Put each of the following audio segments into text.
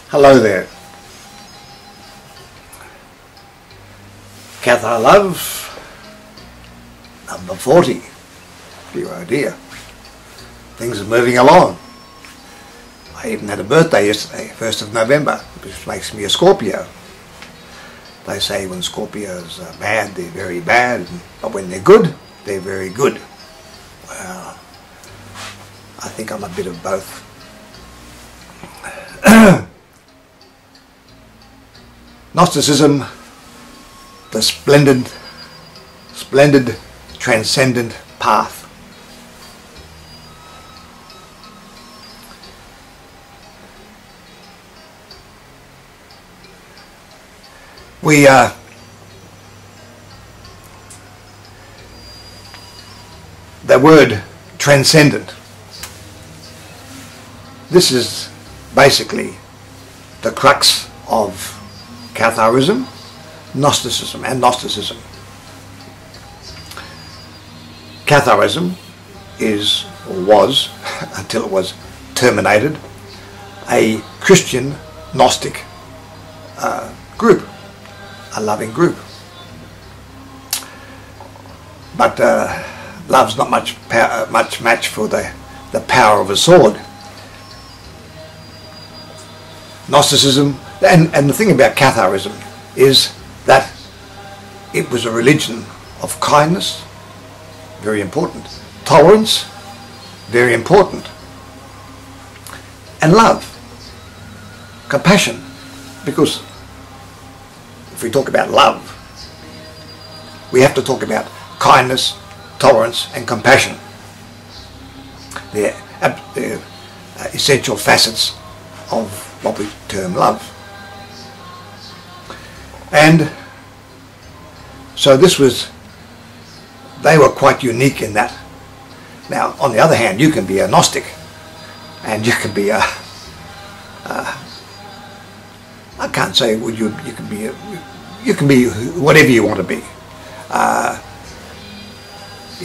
Hello there. Cathar Love, number 40. Oh dear. Things are moving along. I even had a birthday yesterday, 1st of November, which makes me a Scorpio. They say when Scorpios are bad, they're very bad, but when they're good, they're very good. Well, I think I'm a bit of both. Gnosticism, the splendid, transcendent path. The word transcendent, this is basically the crux of Catharism, Gnosticism and Gnosticism. Catharism is, or was, until it was terminated, a Christian Gnostic group, a loving group. But love's not much match for the power of a sword. Gnosticism, and the thing about Catharism is that it was a religion of kindness, very important, tolerance, very important, and love, compassion, because if we talk about love, we have to talk about kindness, tolerance and compassion. They're essential facets of what we term love. And so they were quite unique in that. Now, on the other hand, you can be a Gnostic, and you can be I can't say you can be whatever you want to be.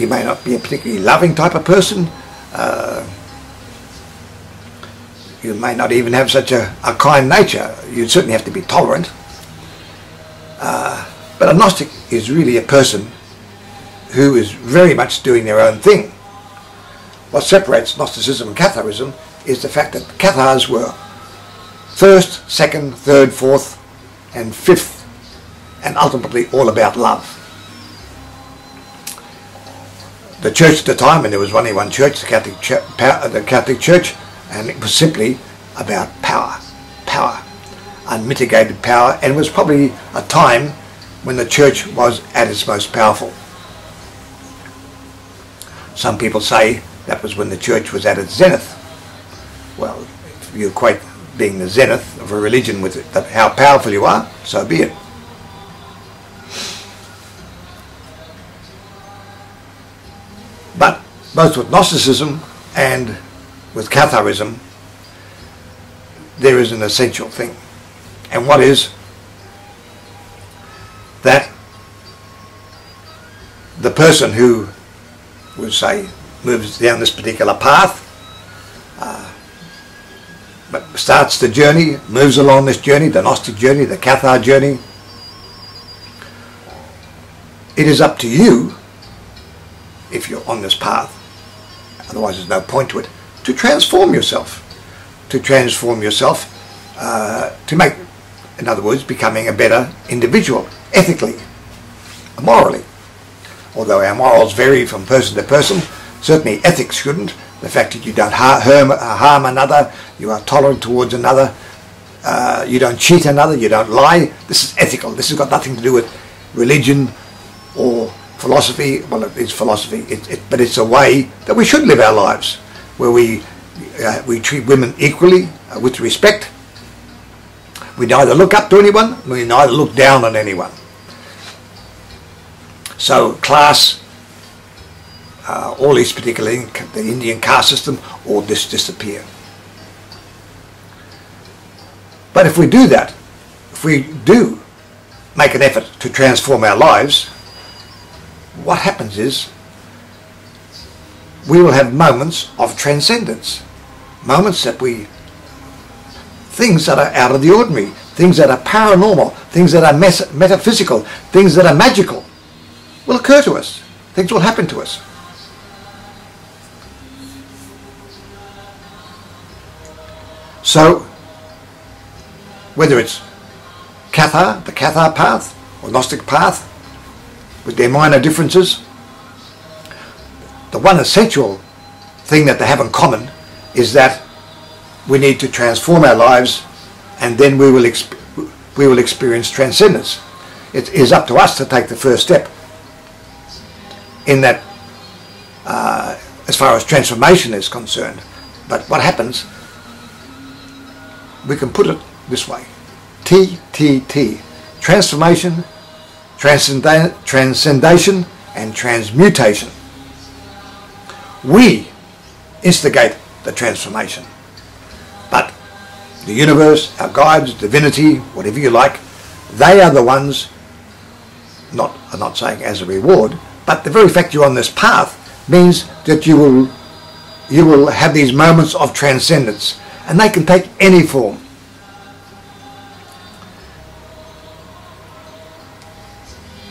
You may not be a particularly loving type of person. You may not even have such a kind nature. You certainly have to be tolerant. But a Gnostic is really a person who is very much doing their own thing. What separates Gnosticism and Catharism is the fact that Cathars were first, second, third, fourth and fifth, and ultimately all about love. The church at the time, and there was only one church, the Catholic Church, and it was simply about power, unmitigated power, and it was probably a time when the church was at its most powerful. Some people say that was when the church was at its zenith. Well, if you equate being the zenith of a religion with how powerful you are, so be it. But both with Gnosticism and with Catharism, there is an essential thing. And what is that the person who, we'll say, moves down this particular path, starts the journey, moves along this journey, the Gnostic journey, the Cathar journey, it is up to you, if you're on this path, otherwise there's no point to it, to transform yourself. To make, in other words, becoming a better individual, ethically, morally. Although our morals vary from person to person, certainly ethics shouldn't. The fact that you don't harm another, you are tolerant towards another, you don't cheat another, you don't lie, this is ethical. This has got nothing to do with religion or philosophy. Well, it is philosophy, but it's a way that we should live our lives, where we treat women equally, with respect. We neither look up to anyone, we neither look down on anyone. So class, all these particularly, the Indian caste system, all this disappear. But if we do that, if we do make an effort to transform our lives, what happens is we will have moments of transcendence, moments that we things that are out of the ordinary, things that are paranormal, things that are metaphysical, things that are magical will occur to us. Things will happen to us. So, whether it's Cathar, the Cathar path, or Gnostic path, with their minor differences, the one essential thing that they have in common is that we need to transform our lives, and then we will experience transcendence. It is up to us to take the first step in that, as far as transformation is concerned. But what happens, we can put it this way: TTT, transformation, transcendation, and transmutation. We instigate the transformation, but the universe, our guides, divinity, whatever you like, they are the ones, I'm not saying as a reward, but the very fact you're on this path means that you will have these moments of transcendence, and they can take any form.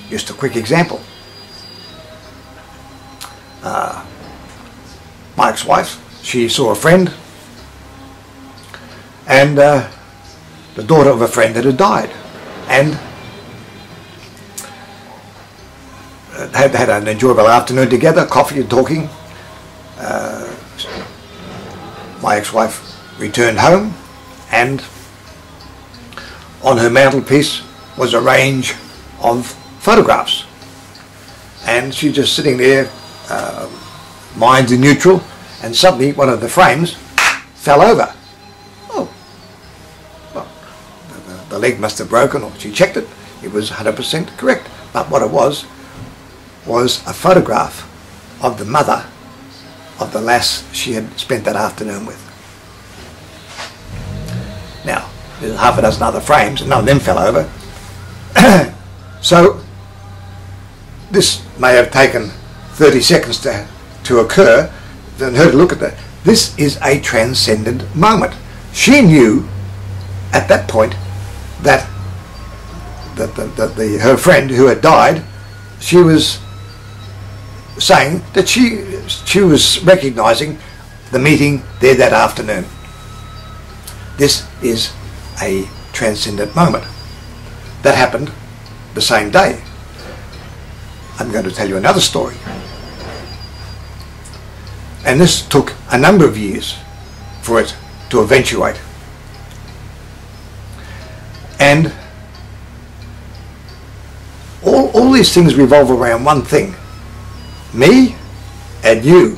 Just a quick example. My ex-wife, she saw a friend, and the daughter of a friend that had died, and had an enjoyable afternoon together, coffee and talking. My ex-wife returned home, and on her mantelpiece was a range of photographs, and she's just sitting there, mind in neutral, and suddenly one of the frames fell over. Oh, well, the leg must have broken, or she checked it. It was 100% correct. But what it was a photograph of the mother of the lass she had spent that afternoon with. Now, there's half a dozen other frames, and none of them fell over. So, this may have taken 30 seconds to occur, and her to look at that. This is a transcendent moment. She knew at that point that her friend who had died, she was saying that she was recognizing the meeting there that afternoon. This is a transcendent moment. That happened the same day. I'm going to tell you another story. And this took a number of years for it to eventuate. And all these things revolve around one thing: me and you,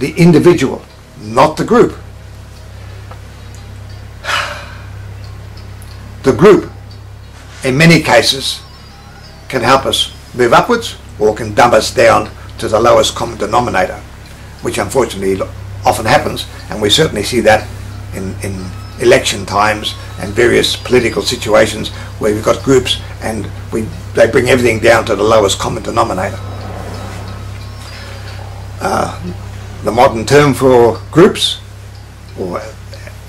the individual, not the group. The group, in many cases, can help us move upwards, or can dumb us down to the lowest common denominator, which unfortunately often happens, and we certainly see that in election times and various political situations where we've got groups and they bring everything down to the lowest common denominator. The modern term for groups, or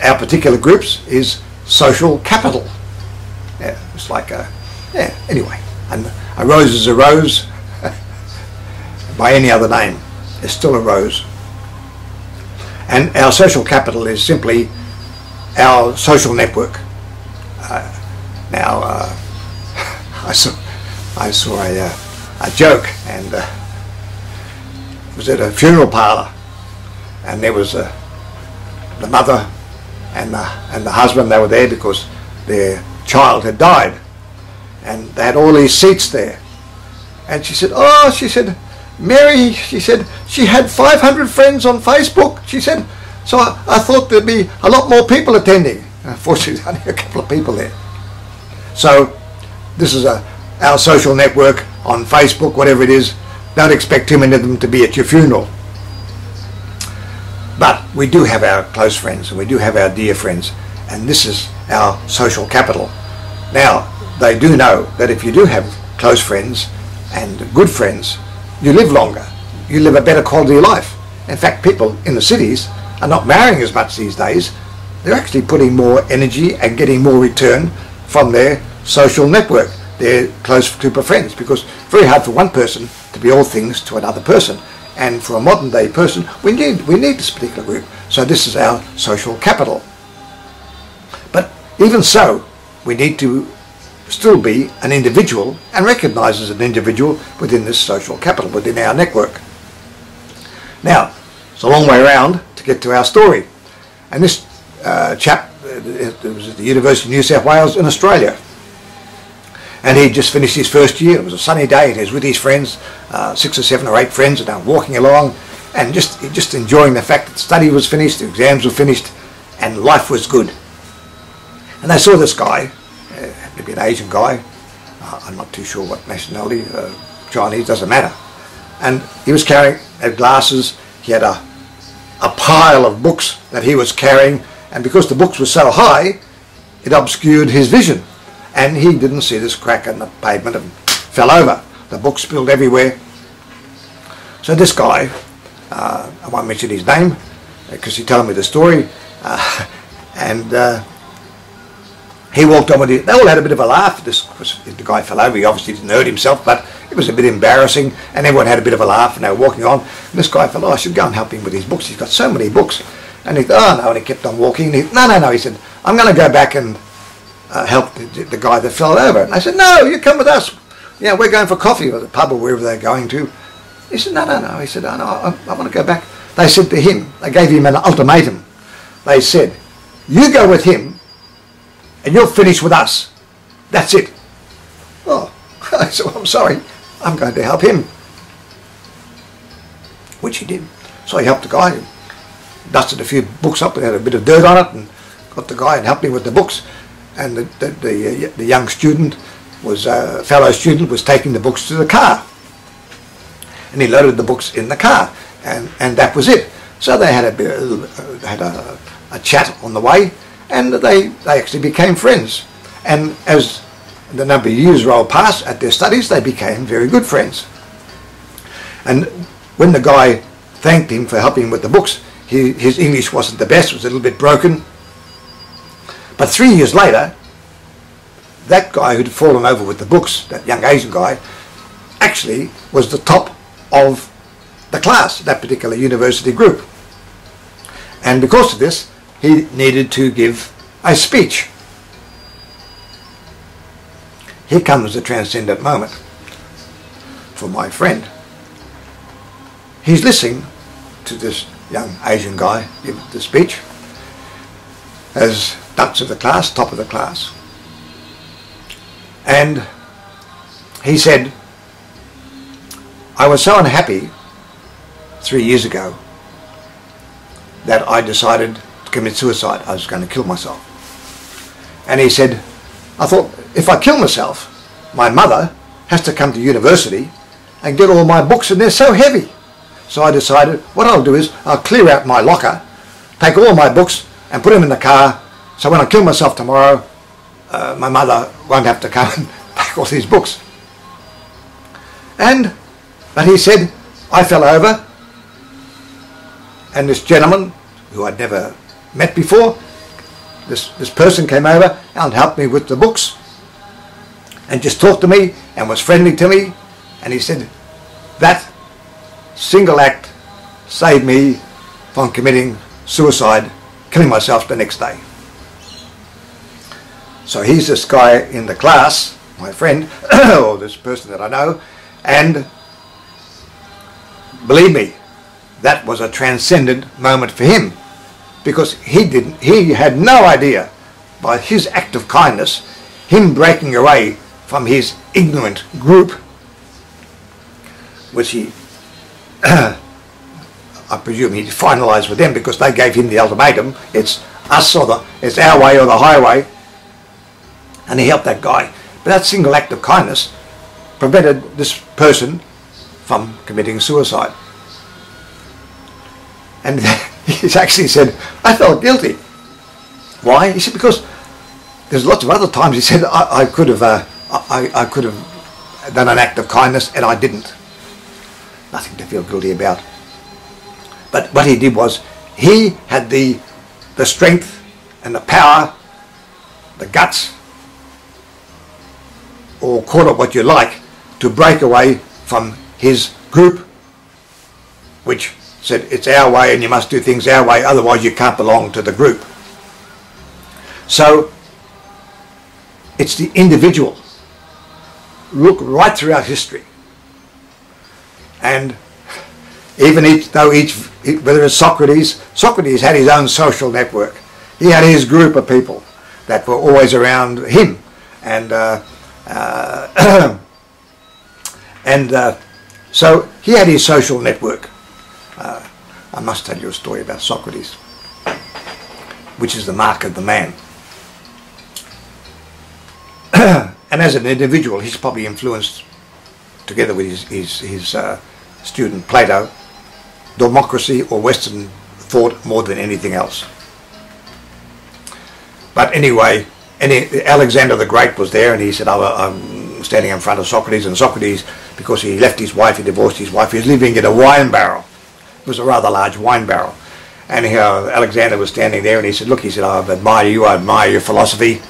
our particular groups, is social capital. Yeah, it's like anyway, and a rose is a rose by any other name. It's still a rose. And our social capital is simply our social network. I saw a joke, and it was at a funeral parlour, and there was the mother and the husband. They were there because their child had died, and they had all these seats there. And she said, "Oh," she said, "Mary," she said, "she had 500 friends on Facebook," she said, "so I thought there'd be a lot more people attending." Unfortunately, only a couple of people there. So this is our social network on Facebook, whatever it is. Don't expect too many of them to be at your funeral. But we do have our close friends, and we do have our dear friends, and this is our social capital. Now, they do know that if you do have close friends and good friends, you live longer. You live a better quality of life. In fact, people in the cities are not marrying as much these days they're actually putting more energy and getting more return from their social network, their close group of friends, because it's very hard for one person to be all things to another person. And for a modern day person, we need this particular group. So this is our social capital. But even so, we need to still be an individual and recognise as an individual within this social capital, within our network. Now, it's a long way around to get to our story. And this chap was at the University of New South Wales in Australia. And he'd just finished his first year. It was a sunny day and he was with his friends, 6 or 7 or 8 friends, and they were walking along and just enjoying the fact that study was finished, the exams were finished, and life was good. And they saw this guy, maybe an Asian guy, I'm not too sure what nationality, Chinese, doesn't matter. And he was carrying glasses, he had a pile of books that he was carrying, and because the books were so high, it obscured his vision. And he didn't see this crack in the pavement and fell over. The books spilled everywhere. So this guy, I won't mention his name because he told me the story, and he walked on with it. They all had a bit of a laugh. The guy fell over. He obviously didn't hurt himself, but it was a bit embarrassing, and everyone had a bit of a laugh, and they were walking on. And this guy fell, I should go and help him with his books. He's got so many books. And he thought, oh no, and he kept on walking. And no, he said, I'm going to go back and help the guy that fell over. And I said, no, you come with us. Yeah, we're going for coffee, or the pub, or wherever they're going to. He said, no. He said, oh, no, I want to go back. They said to him, they gave him an ultimatum. They said, you go with him, and you'll finish with us. That's it. Oh, I said, well, I'm sorry. I'm going to help him. Which he did. So he helped the guy, dusted a few books up, and had a bit of dirt on it, and got the guy and helped him with the books. And the young student was, fellow student was taking the books to the car. And he loaded the books in the car, and that was it. So they had a chat on the way, and they actually became friends. And as the number of years rolled past at their studies, they became very good friends. And when the guy thanked him for helping him with the books, his English wasn't the best, it was a little bit broken. But 3 years later, that guy who'd fallen over with the books, that young Asian guy, actually was the top of the class, that particular university group. And because of this, he needed to give a speech. Here comes the transcendent moment for my friend. He's listening to this young Asian guy give the speech as Dutch of the class, top of the class. And he said, I was so unhappy 3 years ago that I decided to commit suicide. I was going to kill myself. And he said, I thought, if I kill myself, my mother has to come to university and get all my books, and they're so heavy. So I decided what I'll do is I'll clear out my locker, take all my books and put them in the car, so when I kill myself tomorrow, my mother won't have to come and pack all these books. But he said, I fell over, and this gentleman, who I'd never met before, this person came over and helped me with the books, and just talked to me, and was friendly to me, and he said, that single act saved me from committing suicide, killing myself the next day. So he's this guy in the class, my friend, or this person that I know, and believe me, that was a transcendent moment for him, because he had no idea, by his act of kindness, him breaking away from his ignorant group, which he, I presume he finalised with them because they gave him the ultimatum, it's us or it's our way or the highway, and he helped that guy. But that single act of kindness prevented this person from committing suicide. And he actually said, I felt guilty. Why? He said, because there's lots of other times, he said, I could have done an act of kindness and I didn't. Nothing to feel guilty about. But what he did was, he had the strength and the power, the guts, or call it what you like, to break away from his group, which said it's our way and you must do things our way, otherwise you can't belong to the group. So it's the individual. Look right throughout history, and even whether it's Socrates had his own social network. He had his group of people that were always around him, and so he had his social network. I must tell you a story about Socrates, which is the mark of the man. And as an individual, he's probably influenced, together with his student Plato, democracy or Western thought more than anything else. But anyway, Alexander the Great was there, and he said, I'm standing in front of Socrates, and Socrates, because he left his wife, he divorced his wife, he was living in a wine barrel. It was a rather large wine barrel. And Alexander was standing there, and he said, look, he said, I admire you, I admire your philosophy.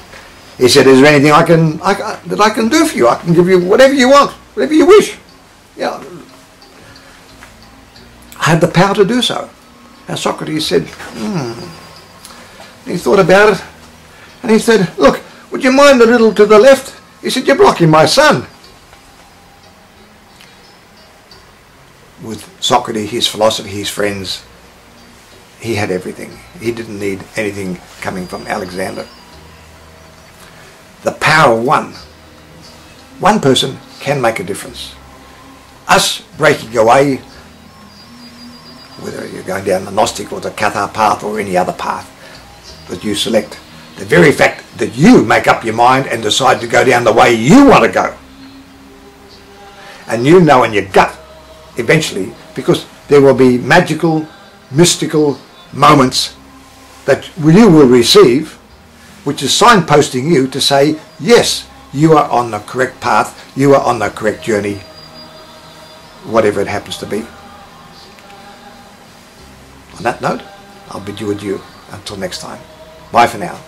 He said, is there anything that I can do for you? I can give you whatever you want, whatever you wish. Yeah, I have the power to do so. And Socrates said, He thought about it, and he said, look, would you mind a little to the left? He said, you're blocking my sun. With Socrates, his philosophy, his friends, he had everything. He didn't need anything coming from Alexander. The power of one person can make a difference. Us breaking away, whether you're going down the Gnostic or the Cathar path or any other path that you select, the very fact that you make up your mind and decide to go down the way you want to go, and you know in your gut eventually, because there will be magical, mystical moments that you will receive, which is signposting you to say, yes, you are on the correct path, you are on the correct journey, whatever it happens to be. On that note, I'll bid you adieu until next time. Bye for now.